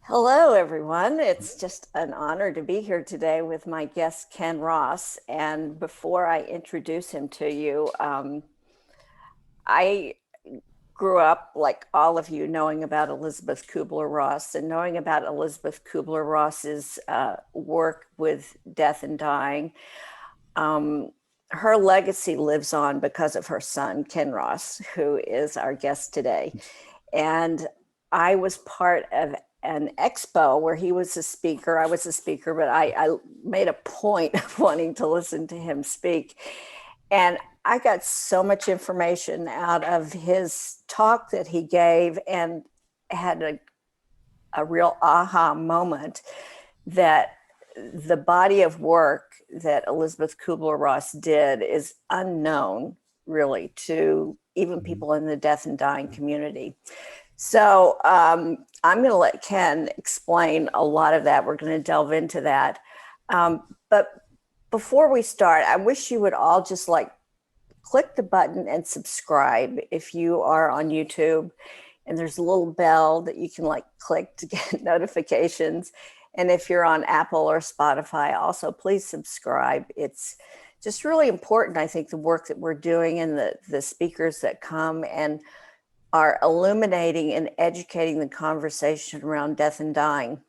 Hello, everyone. It's just an honor to be here today with my guest, Ken Ross. And before I introduce him to you, I grew up, like all of you, knowing about Elizabeth Kubler-Ross and knowing about Elizabeth Kubler-Ross's work with death and dying. Um, Her legacy lives on because of her son, Ken Ross, who is our guest today. And I was part of an expo where he was a speaker. I was a speaker, but I made a point of wanting to listen to him speak. And I got so much information out of his talk that he gave and had a real aha moment that the body of work that Elizabeth Kubler-Ross did is unknown, really, to even Mhm. people in the death and dying community. So I'm going to let Ken explain a lot of that. We're going to delve into that. But before we start, I wish you would all just like click the button and subscribe if you are on YouTube. And there's a little bell that you can like click to get notifications. And if you're on Apple or Spotify, also please subscribe. It's just really important, I think, the work that we're doing and the speakers that come and are illuminating and educating the conversation around death and dying.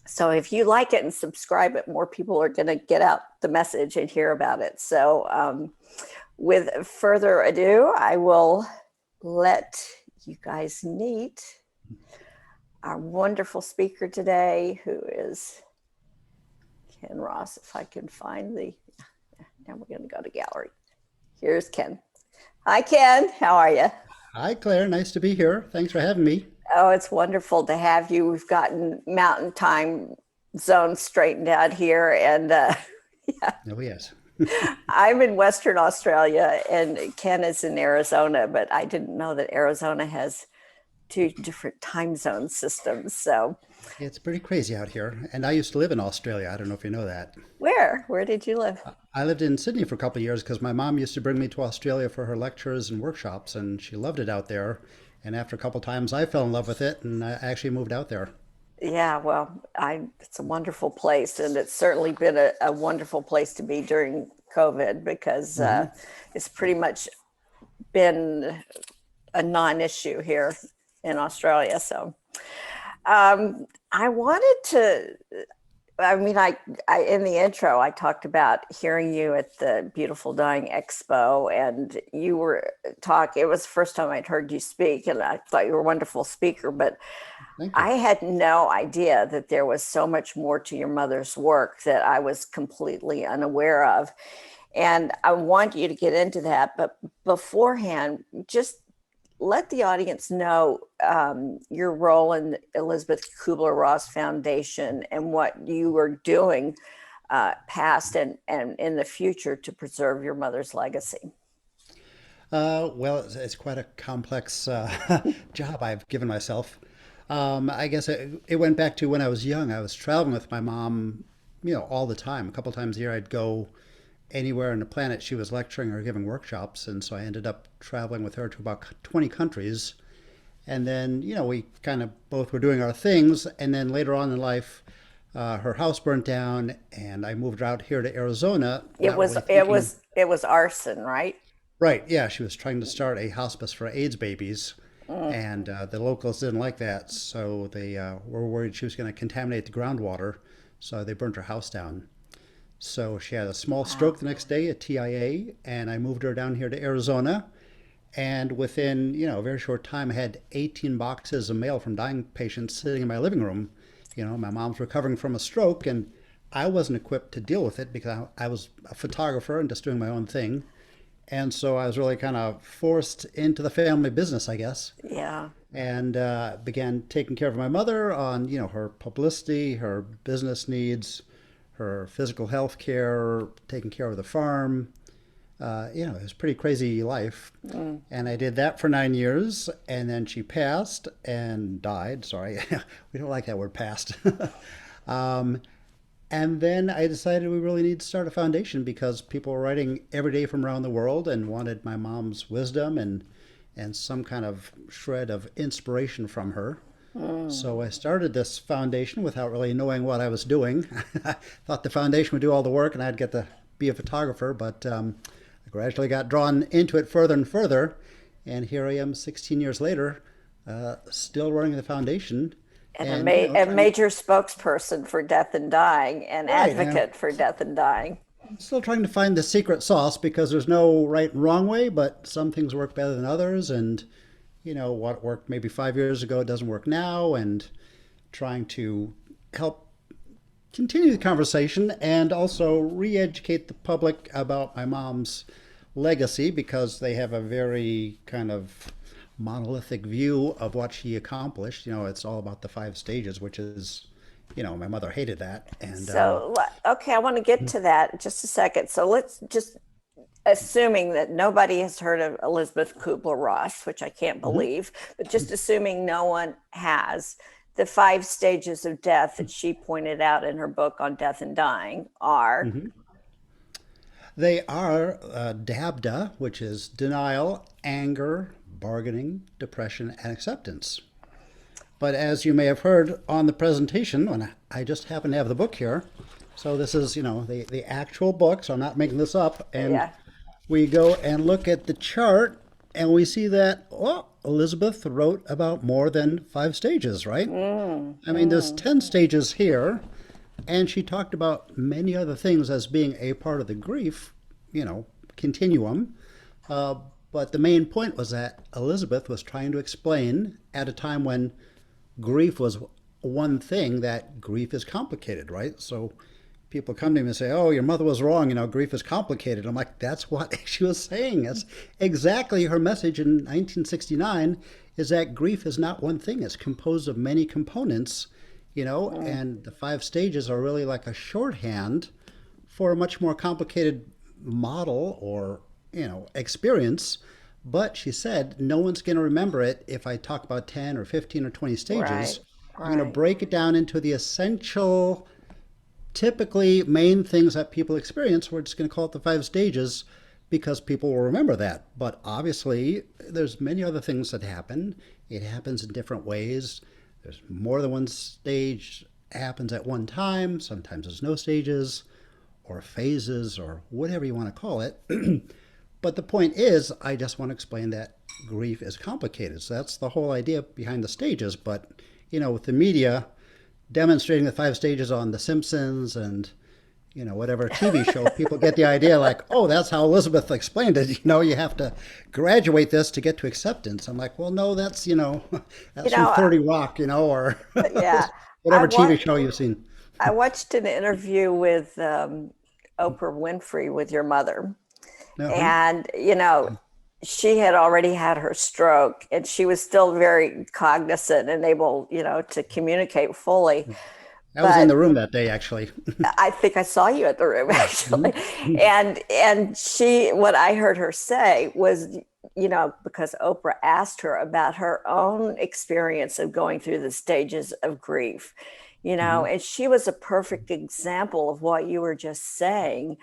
So if you like it and subscribe it, more people are going to get out the message and hear about it. So with further ado, I will let you guys meet our wonderful speaker today, who is Ken Ross. If I can find now we're going to go to gallery. Here's Ken. Hi, Ken. How are you? Hi, Claire. Nice to be here. Thanks for having me. Oh, it's wonderful to have you. We've gotten mountain time zones straightened out here. And yeah, Oh, yes. I'm in Western Australia and Ken is in Arizona, but I didn't know that Arizona has two different time zone systems. So It's pretty crazy out here. And I used to live in Australia. I don't know if you know that. where did you live? I lived in Sydney for a couple of years because my mom used to bring me to Australia for her lectures and workshops, and she loved it out there. And after a couple of times, I fell in love with it, and I actually moved out there. Yeah, well, it's a wonderful place, and it's certainly been a wonderful place to be during COVID because Hmm. it's pretty much been a non-issue here in Australia. So I wanted to. I in the intro, I talked about hearing you at the Beautiful Dying Expo, and you were talk. It was the first time I'd heard you speak, and I thought you were a wonderful speaker. But Thank you. I had no idea that there was so much more to your mother's work that I was completely unaware of. And I want you to get into that. But beforehand, just let the audience know your role in the Elizabeth Kubler-Ross Foundation and what you are doing past and in the future to preserve your mother's legacy. Well, it's quite a complex job I've given myself. I guess it went back to when I was young. I was traveling with my mom, all the time. A couple times a year, I'd go anywhere on the planet she was lecturing or giving workshops. And so I ended up traveling with her to about 20 countries. And then, we kind of both were doing our things. And then later on in life, her house burnt down and I moved out here to Arizona, It not was really it thinking. was it was arson, right? Right, yeah, she was trying to start a hospice for AIDS babies. Mm. And the locals didn't like that. So they were worried she was going to contaminate the groundwater. So they burnt her house down. So she had a small Wow. stroke the next day, a TIA, and I moved her down here to Arizona. And within, a very short time, I had 18 boxes of mail from dying patients sitting in my living room. My mom's recovering from a stroke, and I wasn't equipped to deal with it because I was a photographer and just doing my own thing. And so I was really kind of forced into the family business, I guess, Yeah. and began taking care of my mother on, her publicity, her business needs, her physical health care, taking care of the farm. It was a pretty crazy life. Mm. And I did that for 9 years, and then she passed and died. Sorry, we don't like that word passed. um, and then I decided we really need to start a foundation because people were writing every day from around the world and wanted my mom's wisdom and some kind of shred of inspiration from her. So I started this foundation without really knowing what I was doing. I thought the foundation would do all the work and I'd get to be a photographer, but I gradually got drawn into it further and further. And here I am 16 years later, still running the foundation And and, a trying, major spokesperson for death and dying, and right, advocate for death and dying. still trying to find the secret sauce because there's no right and wrong way, but some things work better than others. And, what worked maybe 5 years ago doesn't work now. And trying to help continue the conversation and also re-educate the public about my mom's legacy because they have a very kind of monolithic view of what she accomplished. It's all about the 5 stages, which is, my mother hated that. And Okay, I want to get to that in just a second. So let's just, assuming that nobody has heard of Elizabeth Kubler-Ross, which I can't Mhm. believe, but just assuming no one has, the 5 stages of death that she pointed out in her book on death and dying are. Mhm. They are DABDA, which is denial, anger, bargaining, depression, and acceptance. But as you may have heard on the presentation, when I just happen to have the book here, so this is, the actual book, so I'm not making this up. And Yeah. we go and look at the chart and we see that, oh, Elizabeth wrote about more than 5 stages, right? I mean, there's 10 stages here, and she talked about many other things as being a part of the grief, continuum. Uh, but the main point was that Elizabeth was trying to explain at a time when grief was one thing, that grief is complicated, right? So people come to me and say, "Oh, your mother was wrong. Grief is complicated." I'm like, "That's what she was saying. That's exactly her message in 1969. Is that grief is not one thing. It's composed of many components, and the 5 stages are really like a shorthand for a much more complicated model or experience." But she said, no one's going to remember it if I talk about 10 or 15 or 20 Right. stages. I'm going to Right. break it down into the essential, typically main things that people experience. We're just going to call it the 5 stages because people will remember that. But obviously, there's many other things that happen. It happens in different ways. There's more than one stage happens at one time. Sometimes there's no stages or phases or whatever you want to call it. But the point is, I just want to explain that grief is complicated. So that's the whole idea behind the stages. But, with the media demonstrating the 5 stages on The Simpsons and, whatever TV show, people get the idea like, oh, that's how Elizabeth explained it. You have to graduate this to get to acceptance. I'm like, well, no, that's, You that's from know, 30 Rock, or yeah, I whatever TV want. show you've seen. I watched an interview with Oprah Winfrey with your mother, Uh-huh. and she had already had her stroke, and she was still very cognizant and able, to communicate fully. I was in But the room that day, actually. I think I saw you at the room Yeah. actually, Mhm. and she, what I heard her say was, because Oprah asked her about her own experience of going through the stages of grief, Mhm. and she was a perfect example of what you were just saying,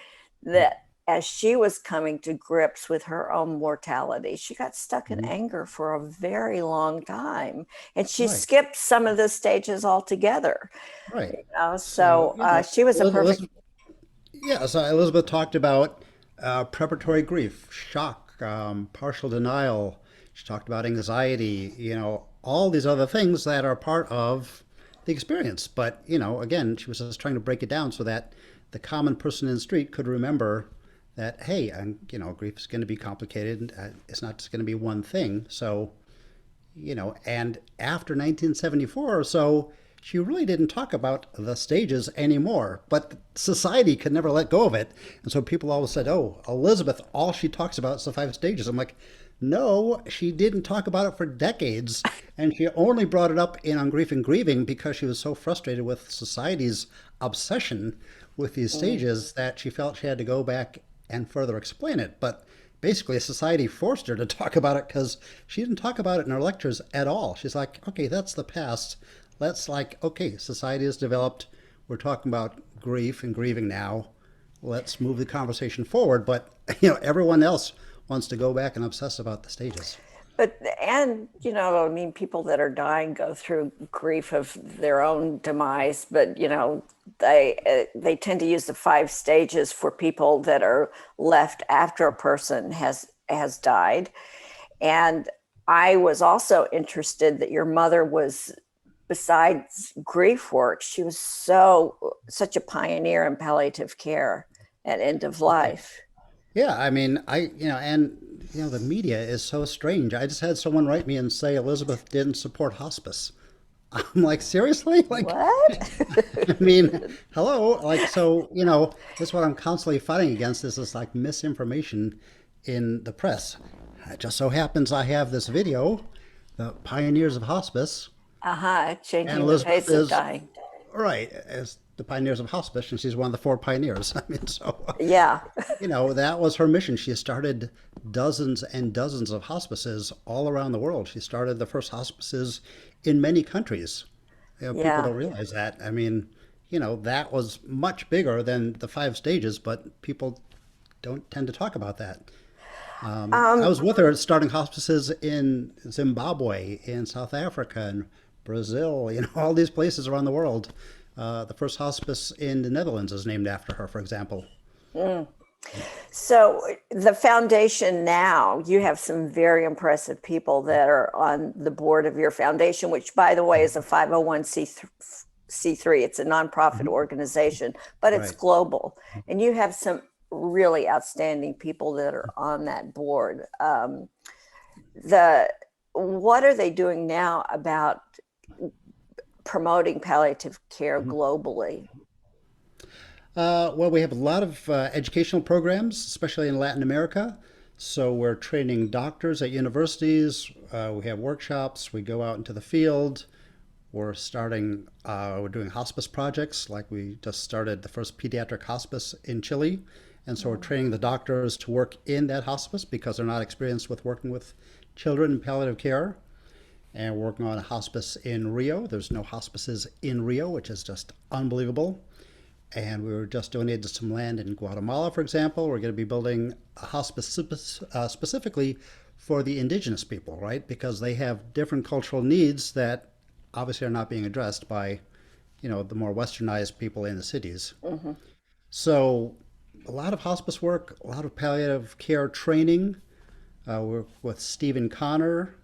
that as she was coming to grips with her own mortality, she got stuck in Mhm. anger for a very long time, and she Right. skipped some of the stages altogether. Right. So, So she was a perfect. Elizabeth, yeah, so Elizabeth talked about preparatory grief, shock, partial denial. She talked about anxiety, all these other things that are part of the experience. But, again, she was just trying to break it down so that the common person in the street could remember that, hey, grief is going to be complicated. It's not just going to be one thing. So, and after 1974 or so, she really didn't talk about the stages anymore. But society could never let go of it. And so people always said, oh, Elizabeth, all she talks about is the 5 stages. I'm like, no, she didn't talk about it for decades. And she only brought it up in On Grief and Grieving because she was so frustrated with society's obsession with these Mm. stages that she felt she had to go back and further explain it. But basically society forced her to talk about it because she didn't talk about it in her lectures at all. She's like, okay, that's the past. Let's okay, society has developed. We're talking about grief and grieving now. Let's move the conversation forward. But everyone else wants to go back and obsess about the stages. But and I mean, people that are dying go through grief of their own demise, but they tend to use the five stages for people that are left after a person has died. And I was also interested that your mother was, besides grief work, she was such a pioneer in palliative care at end of life. Yeah, I mean, the media is so strange. I just had someone write me and say Elizabeth didn't support hospice. I'm like, seriously? Like, What? I mean, hello? Like, so, that's what I'm constantly fighting against is this like misinformation in the press. It just so happens I have this video, The Pioneers of Hospice, Uh-huh, and changing the Elizabeth pace of is dying. right as the Pioneers of Hospice, and she's one of the four pioneers. I mean, so Yeah. that was her mission. She started dozens and dozens of hospices all around the world. She started the first hospices in many countries. People Yeah. don't realize that. I mean, that was much bigger than the five stages, but people don't tend to talk about that. I Um, was with her starting hospices in Zimbabwe, in South Africa, and Brazil, all these places around the world. The first hospice in the Netherlands is named after her, for example. so the foundation now, you have some very impressive people that are on the board of your foundation, which by the way is a 501c3. It's a nonprofit Mhm. organization, but it's Right. global. And you have some really outstanding people that are on that board. The What are they doing now about promoting palliative care Mhm. globally? Well, we have a lot of educational programs, especially in Latin America. So we're training doctors at universities. We have workshops. We go out into the field. We're doing hospice projects. Like we just started the first pediatric hospice in Chile. And so we're training the doctors to work in that hospice because they're not experienced with working with children in palliative care. And we're working on a hospice in Rio. There's no hospices in Rio, which is just unbelievable. And we were just donated some land in Guatemala, for example. We're going to be building a hospice specifically for the indigenous people, right? Because they have different cultural needs that obviously are not being addressed by, the more westernized people in the cities. Mhm. So a lot of hospice work, a lot of palliative care training. We're with Stephen Connor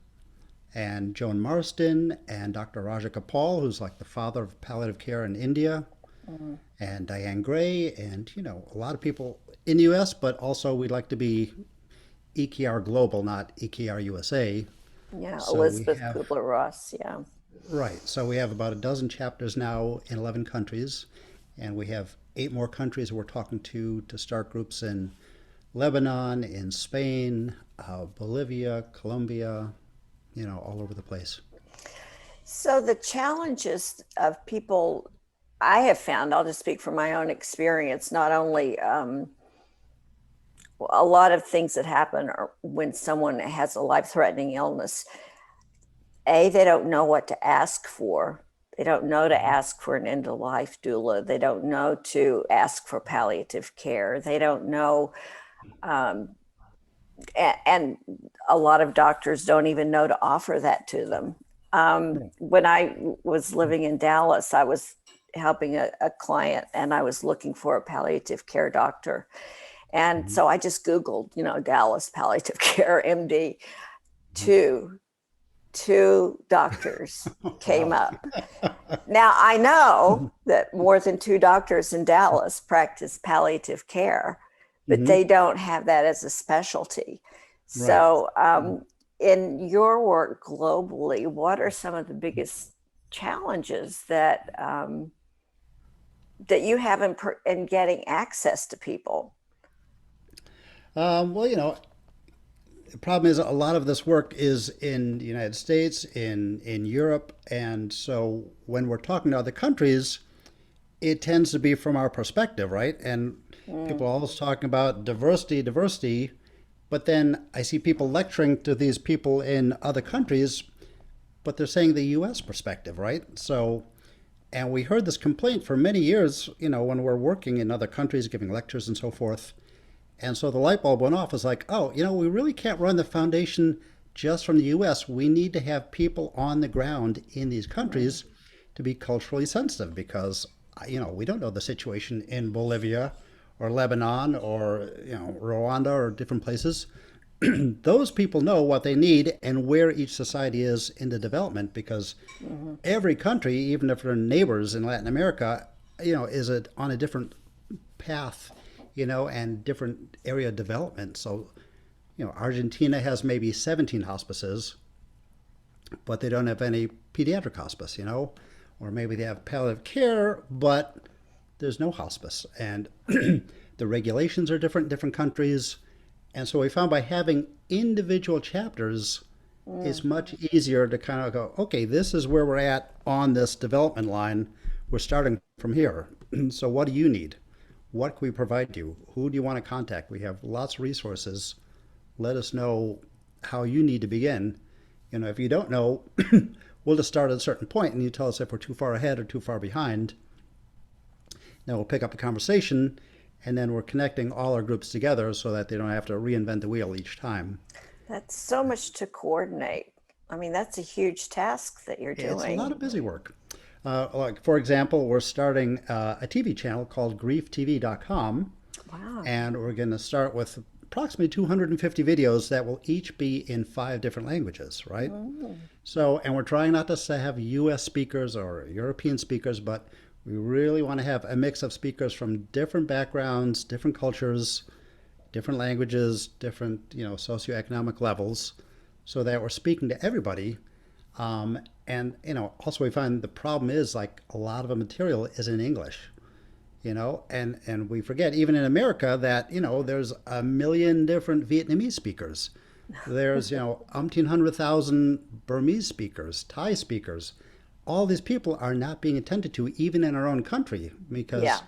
and Joan Marston and Dr. Raja Kapal, who's like the father of palliative care in India, Mhm. and Diane Gray, and a lot of people in the U.S., but also we'd like to be EKR Global, not EKR USA. Yeah, So we Elizabeth have Kubler-Ross. Yeah. right. So we have about a dozen chapters now in 11 countries, and we have 8 more countries we're talking to start groups in Lebanon, in Spain, Bolivia, Colombia, all over the place. So the challenges of people, I have found, I'll just speak from my own experience, not only a lot of things that happen are when someone has a life-threatening illness. They don't know what to ask for. They don't know to ask for an end-of-life doula. They don't know to ask for palliative care. They don't know, um, and a lot of doctors don't even know to offer that to them. Right. When I was living in Dallas, I was helping a client and I was looking for a palliative care doctor. And Mhm. so I just Googled, Dallas palliative care MD. Mhm. Two, two doctors came Wow. up. Now I know that more than two doctors in Dallas practice palliative care, but Hmm. they don't have that as a specialty. Right. So, in your work globally, what are some of the biggest challenges that you have in getting access to people? Well, the problem is a lot of this work is in the United States, in Europe, and so when we're talking to other countries, it tends to be from our perspective, right? And Mm, people are always talking about diversity, diversity, but then I see people lecturing to these people in other countries, but they're saying the U.S. perspective, right? So, and we heard this complaint for many years, when we're working in other countries, giving lectures and so forth. And so the light bulb went off. It's like, oh, we really can't run the foundation just from the US, we need to have people on the ground in these countries to be culturally sensitive because, we don't know the situation in Bolivia or Lebanon or, Rwanda or different places. Those people know what they need and where each society is in the development because Mm-hmm. every country, even if they're neighbors in Latin America, is on a different path, and different area of development. So, Argentina has maybe 17 hospices, but they don't have any pediatric hospice, or maybe they have palliative care, but there's no hospice. And the regulations are different in different countries. And so we found by having individual chapters, it's much easier to kind of go, okay, this is where we're at on this development line. We're starting from here. So what do you need? What can we provide you? Who do you want to contact? We have lots of resources. Let us know how you need to begin. If you don't know, we'll just start at a certain point and you tell us if we're too far ahead or too far behind. Then we'll pick up the conversation and then we're connecting all our groups together so that they don't have to reinvent the wheel each time. That's so much to coordinate. I mean, that's a huge task that you're It's a lot doing. of busy work. Like, for example, we're starting a TV channel called grieftv.com, Wow. and we're going to start with approximately 250 videos that will each be in 5 different languages, right? Mm. So, and we're trying not to have US speakers or European speakers, but we really want to have a mix of speakers from different backgrounds, different cultures, different languages, different, socioeconomic levels, so that we're speaking to everybody. And also we find the problem is like a lot of the material is in English, and we forget even in America that there's a million different Vietnamese speakers. There's umpteen 100,000 Burmese speakers, Thai speakers. All these people are not being attended to even in our own country Yeah. because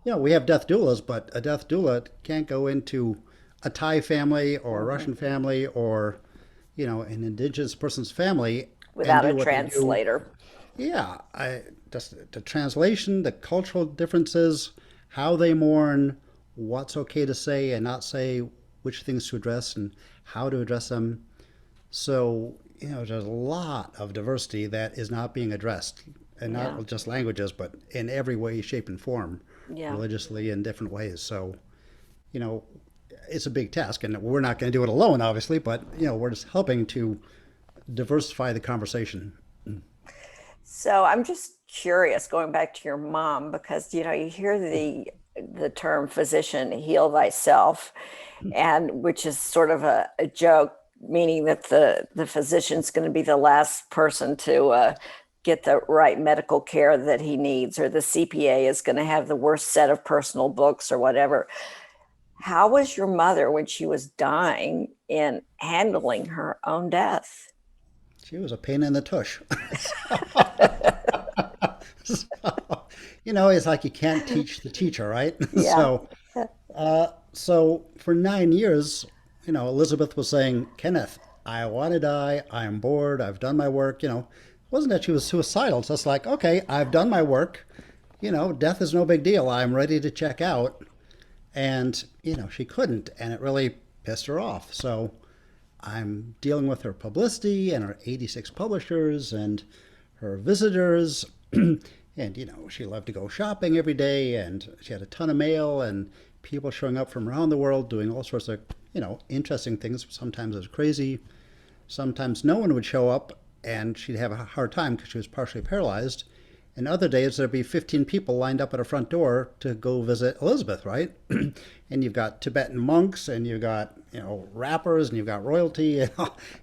we have death doulas, but a death doula can't go into a Thai family or a Hmm. Russian family or an indigenous person's family and Without a do what they do. translator. Yeah, just the translation, the cultural differences, how they mourn, what's okay to say and not say, which things to address and how to address them. So, there's a lot of diversity that is not being addressed, and Yeah. not just languages, but in every way, shape, and form, Yeah. religiously in different ways. So, you know, it's a big task, and we're not going to do it alone, obviously, but, we're just helping to diversify the conversation. So I'm just curious, going back to your mom, because you hear the term physician heal thyself, and which is sort of a joke, meaning that the physician's going to be the last person to get the right medical care that he needs, or the CPA is going to have the worst set of personal books or whatever. How was your mother when she was dying in handling her own death? She was a pain in the tush. So, it's like you can't teach the teacher, right? Yeah. So for 9 years, Elizabeth was saying, Kenneth, I want to die. I'm bored. I've done my work. It wasn't that she was suicidal. It's just like, okay, I've done my work. Death is no big deal. I'm ready to check out. And, she couldn't. And it really pissed her off. So I'm dealing with her publicity and her 86 publishers and her visitors. And, she loved to go shopping every day and she had a ton of mail and people showing up from around the world doing all sorts of, interesting things. Sometimes it was crazy. Sometimes no one would show up and she'd have a hard time because she was partially paralyzed. And other days there'd be 15 people lined up at her front door to go visit Elizabeth, right? And you've got Tibetan monks and you've got, rappers and you've got royalty. And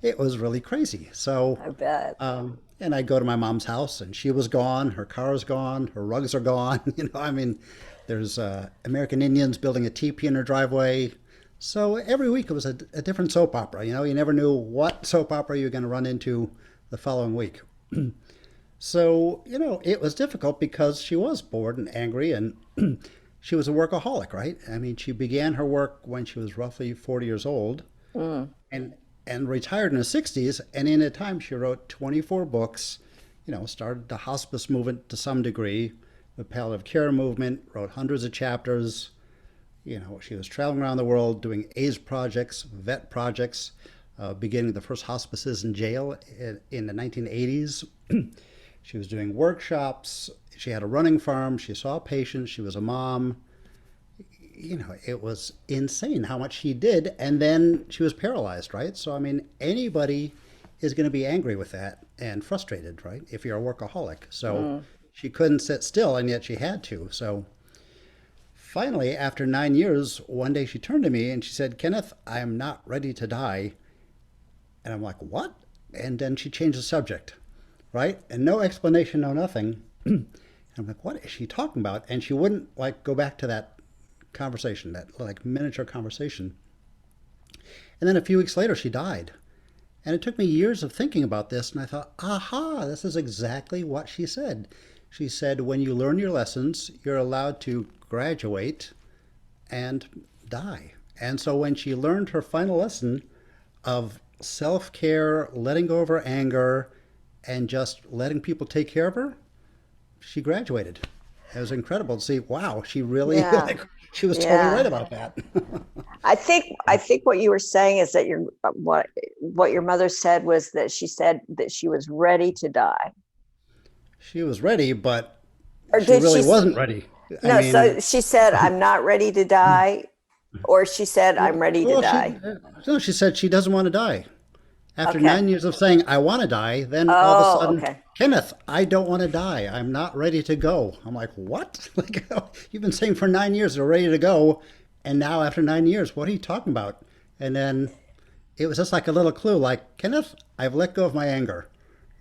it was really crazy. So, I bet. and I'd go to my mom's house and she was gone, her car is gone, her rugs are gone. I mean, there's American Indians building a teepee in her driveway. So every week it was a different soap opera. You never knew what soap opera you were going to run into the following week. So, it was difficult because she was bored and angry and she was a workaholic, right? I mean, she began her work when she was roughly 40 years old Mm. and retired in her 60s. And in a time, she wrote 24 books, started the hospice movement to some degree, the palliative care movement, wrote hundreds of chapters. She was traveling around the world doing AIDS projects, vet projects, beginning the first hospices in jail in the 1980s. She was doing workshops. She had a running farm. She saw patients. She was a mom. It was insane how much she did. And then she was paralyzed, right? So, I mean, anybody is going to be angry with that and frustrated, right? If you're a workaholic. So she couldn't sit still, and yet she had to. So finally, after 9 years, one day she turned to me and she said, Kenneth, I am not ready to die. And I'm like, what? And then she changed the subject, right? And no explanation, no nothing. And I'm like, what is she talking about? And she wouldn't like go back to that conversation, that like miniature conversation. And then a few weeks later, she died. And it took me years of thinking about this. And I thought, aha, this is exactly what she said. She said, when you learn your lessons, you're allowed to graduate and die. And so when she learned her final lesson of self-care, letting go of her anger, and just letting people take care of her, she graduated. It was incredible to see, wow, she really Yeah. like she was totally right Yeah. about that. I think what you were saying is that what your mother said was that she said that she was ready to die. She was ready, but Or she did really she wasn't ready. I No, mean, so she said I'm not ready to die, or she said I'm ready to well, die. she said she doesn't want to die. After Okay. 9 years of saying, I want to die, then all of a Oh, sudden, okay. Kenneth, I don't want to die. I'm not ready to go. I'm like, what? Like, you've been saying for 9 years you're ready to go. And now after 9 years, what are you talking about? And then it was just like a little clue, like, Kenneth, I've let go of my anger,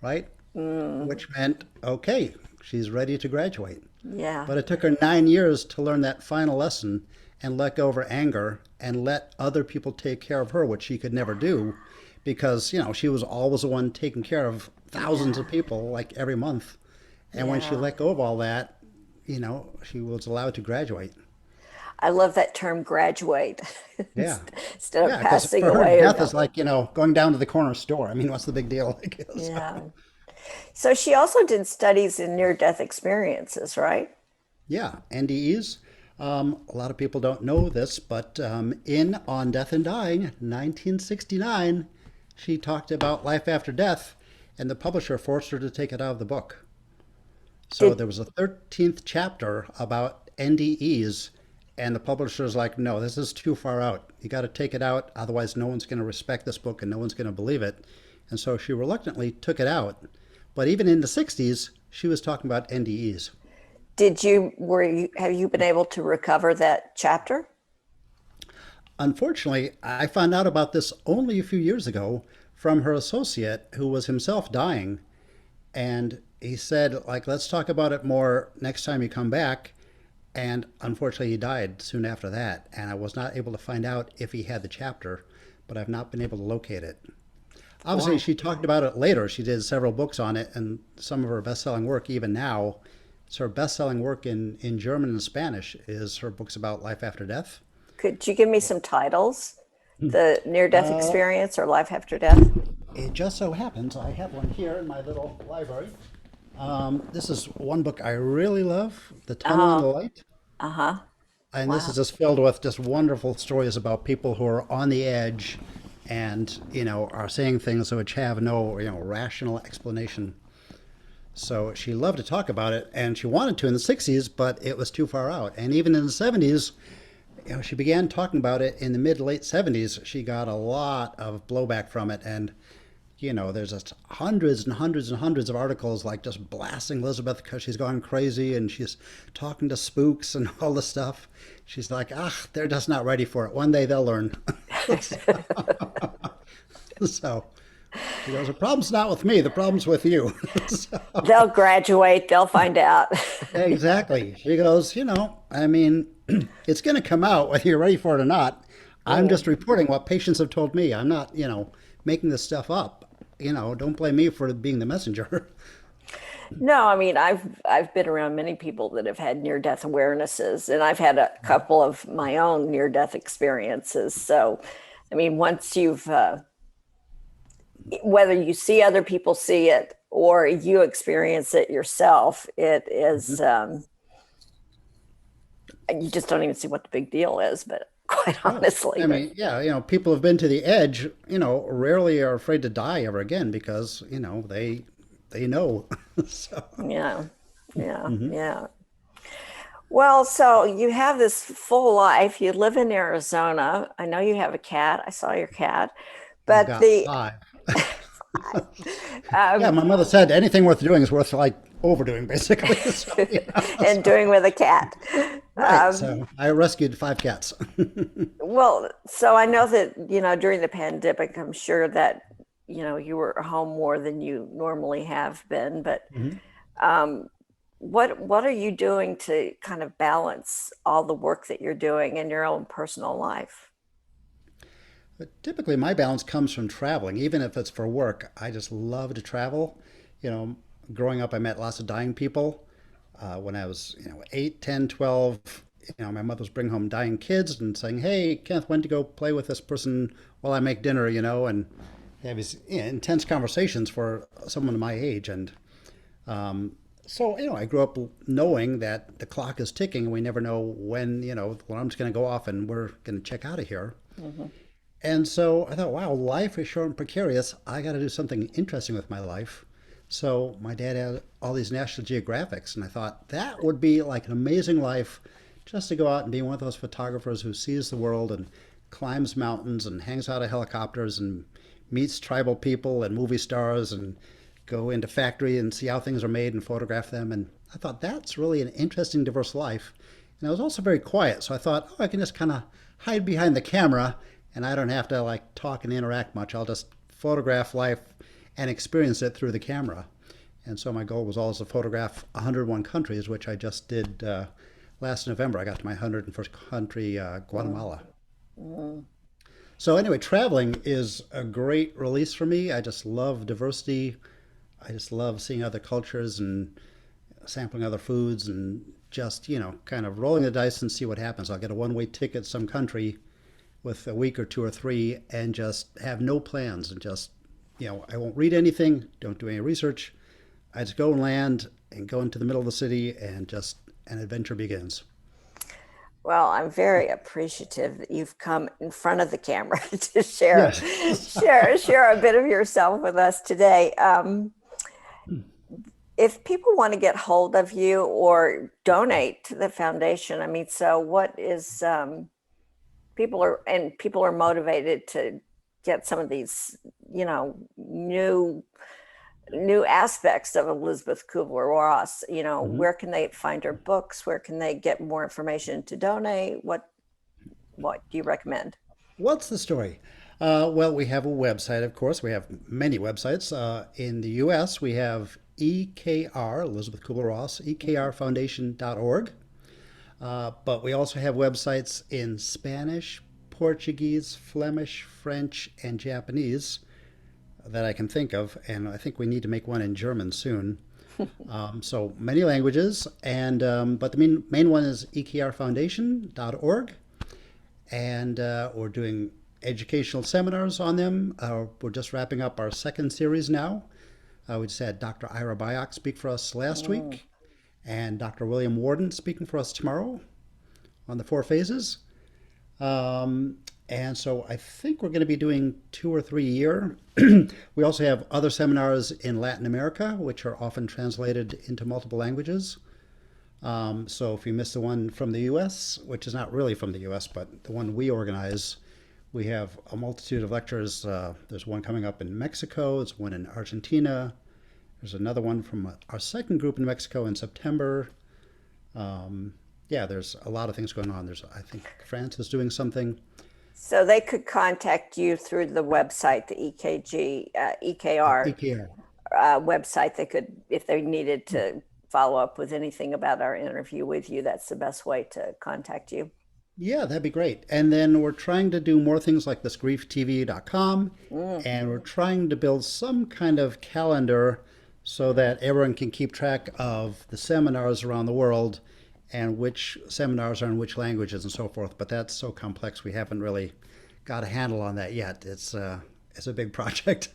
right? Mm, Which meant, okay, she's ready to graduate. yeah. But it took her 9 years to learn that final lesson and let go of her anger and let other people take care of her, which she could never do because, she was always the one taking care of thousands Yeah. of people like every month. And when she Yeah. let go of all that, she was allowed to graduate. I love that term graduate Yeah. instead of Yeah, because passing for her, away or death is no. like, going down to the corner store. I mean, what's the big deal? I guess. Yeah. So she also did studies in near death experiences, right? Yeah, NDEs. A lot of people don't know this, but in On Death and Dying, 1969, she talked about life after death, and the publisher forced her to take it out of the book. So Did there was a 13th chapter about NDEs, and the publisher's like, no, this is too far out. You got to take it out, otherwise, no one's going to respect this book and no one's going to believe it. And so she reluctantly took it out. But even in the 60s, she was talking about NDEs. did you were you have you been able to recover that chapter? Unfortunately, I found out about this only a few years ago from her associate who was himself dying. And he said, like, let's talk about it more next time you come back. And unfortunately, he died soon after that. And I was not able to find out if he had the chapter, but I've not been able to locate it. Obviously, Boy. she talked about it later. She did several books on it, and some of her best selling work, even now, it's her best selling work in German and Spanish, is her books about life after death. Could you give me some titles? The near death Uh, experience or life after death? It just so happens I have one here in my little library. This is one book I really love, The Tunnel and Uh-huh. the Light. Uh-huh. And this is Wow. just filled with just wonderful stories about people who are on the edge and, are saying things which have no, rational explanation. So she loved to talk about it, and she wanted to in the 60s, but it was too far out. And even in the 70s, she began talking about it in the mid late 70s. She got a lot of blowback from it, and there's just hundreds and hundreds and hundreds of articles like just blasting Elizabeth because she's gone crazy and she's talking to spooks and all this stuff. She's like, they're just not ready for it. One day they'll learn. So she goes, the problem's not with me, the problem's with you. So, They'll graduate, they'll find out. exactly. She goes, I mean, it's going to come out whether you're ready for it or not. I'm just Mm. reporting what patients have told me. I'm not, making this stuff up. Don't blame me for being the messenger. No, I mean I've been around many people that have had near death awarenesses, and I've had a couple of my own near death experiences. So, I mean, once you've whether you see other people see it or you experience it yourself, it is you just don't even see what the big deal is. But quite Oh, honestly. I But mean, yeah, people have been to the edge, rarely are afraid to die ever again because, they know. So, yeah, yeah, mhm. yeah. Well, so you have this full life. You live in Arizona. I know you have a cat. I saw your cat. I've But got the five. Yeah, um, my mother said anything worth doing is worth like overdoing, basically. So, and doing with a cat. right. Um, So I rescued five cats. well, so I know that, during the pandemic, I'm sure that, you were home more than you normally have been. But Mhm. um, what are you doing to kind of balance all the work that you're doing in your own personal life? But typically, my balance comes from traveling, even if it's for work. I just love to travel. You know, Growing up, I met lots of dying people. When I was, 8, 10, 12, my mother was bringing home dying kids and saying, "Hey, Kenneth, when to go play with this person while I make dinner?" And have these intense conversations for someone my age. And so, I grew up knowing that the clock is ticking. We never know when, the alarm's going to go off and we're going to check out of here. Mhm. And so I thought, wow, life is short and precarious. I got to do something interesting with my life. So my dad had all these National Geographics, and I thought that would be like an amazing life just to go out and be one of those photographers who sees the world and climbs mountains and hangs out of helicopters and meets tribal people and movie stars and go into factory and see how things are made and photograph them. And I thought that's really an interesting, diverse life. And I was also very quiet, so I thought, oh, I can just kind of hide behind the camera and I don't have to like talk and interact much. I'll just photograph life and experience it through the camera. And so my goal was always to photograph 101 countries, which I just did last November. I got to my 101st country, Guatemala. Mm. So anyway, traveling is a great release for me. I just love diversity. I just love seeing other cultures and sampling other foods and just, kind of rolling the dice and see what happens. I'll get a one-way ticket to some country with a week or two or three and just have no plans and just, I won't read anything, don't do any research. I just go and land and go into the middle of the city and just an adventure begins. Well, I'm very appreciative that you've come in front of the camera to share Yes. share a bit of yourself with us today. If people want to get hold of you or donate to the foundation, I mean, so what is people are motivated to get some of these, new aspects of Elizabeth Kubler-Ross. Mhm. Where can they find her books? Where can they get more information to donate? What do you recommend? What's the story? Well, we have a website, of course. We have many websites. In the US, we have EKR, Elizabeth Kubler-Ross, ekrfoundation.org. But we also have websites in Spanish, Portuguese, Flemish, French, and Japanese that I can think of. And I think we need to make one in German soon. So many languages. And but the main one is ekrfoundation.org. And we're doing educational seminars on them. We're just wrapping up our second series now. We just had Dr. Ira Byock speak for us last Mm. week, and Dr. William Warden speaking for us tomorrow on the four phases. Um, and so I think we're going to be doing 2 or 3 a year. We also have other seminars in Latin America, which are often translated into multiple languages. So if you missed the one from the US, which is not really from the US, but the one we organize, we have a multitude of lectures. There's one coming up in Mexico, there's one in Argentina, there's another one from our second group in Mexico in September. Yeah, there's a lot of things going on. I think France is doing something. So they could contact you through the website, the EKR EKR. website. They could, if they needed to follow up with anything about our interview with you, that's the best way to contact you. Yeah, that'd be great. And then we're trying to do more things like this grieftv.com, Mm. and we're trying to build some kind of calendar so that everyone can keep track of the seminars around the world and which seminars are in which languages and so forth. But that's so complex, we haven't really got a handle on that yet. It's a big project.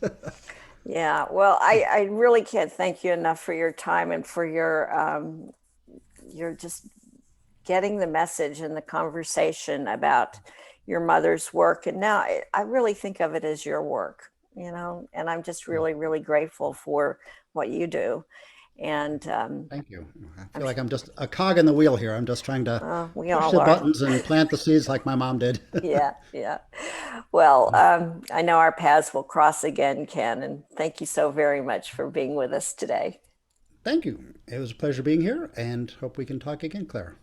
Yeah, well, I really can't thank you enough for your time and for your just getting the message and the conversation about your mother's work. And now I really think of it as your work, and I'm just Well, really, really grateful for what you do. And thank you. I I'm feel like I'm just a cog in the wheel here. I'm just trying to we push all the are. buttons and plant the seeds like my mom did. Yeah, yeah. Well, I know our paths will cross again, Ken, and thank you so very much for being with us today. Thank you. It was a pleasure being here and hope we can talk again, Claire.